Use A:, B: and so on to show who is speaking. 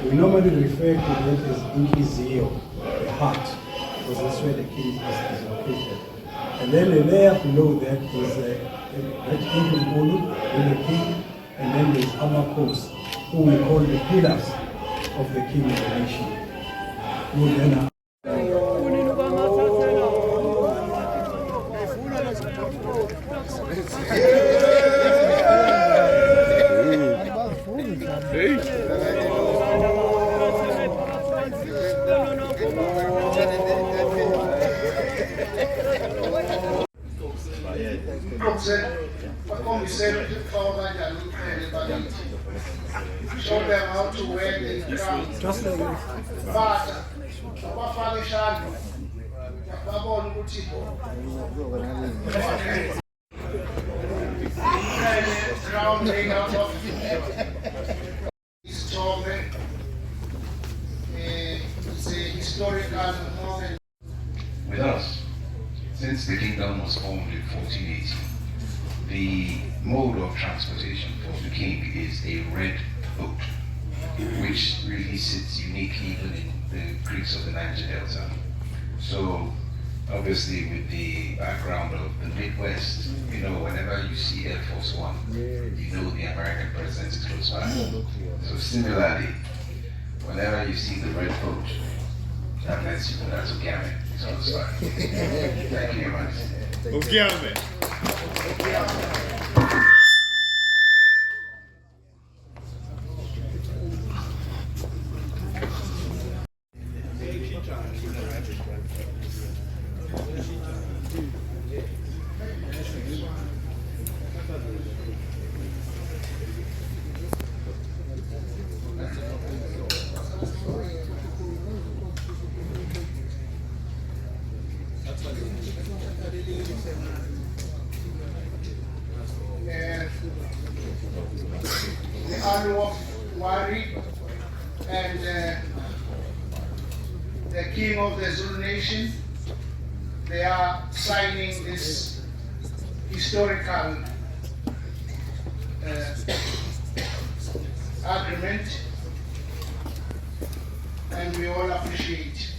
A: We normally refer to that as Inhliziyo, the heart, because that's where the king is located. And then a layer below that is Ingonyama, the king, and then there's Amakos, who we call the pillars of the king of the nation. Who then are
B: show them how to wear the crown.
A: just like this.
B: But abafaka eshanu babona ukuthi crown made out of isithombe. It's a historical moment.
C: With us, since the kingdom was formed in 1480, the mode of transportation for the king is a red boat, which really sits uniquely even in the creeks of the Niger Delta. So obviously with the background of the Midwest, you know, whenever you see Air Force One, you know the American president is close by. So similarly, whenever you see the red boat, that lets you know that's Uhlangane. It's close by. Thank you very much.
D: Uhlangane.
B: The honor of Warri and the king of the Zulu nation, they are signing this historical agreement, and we all appreciate.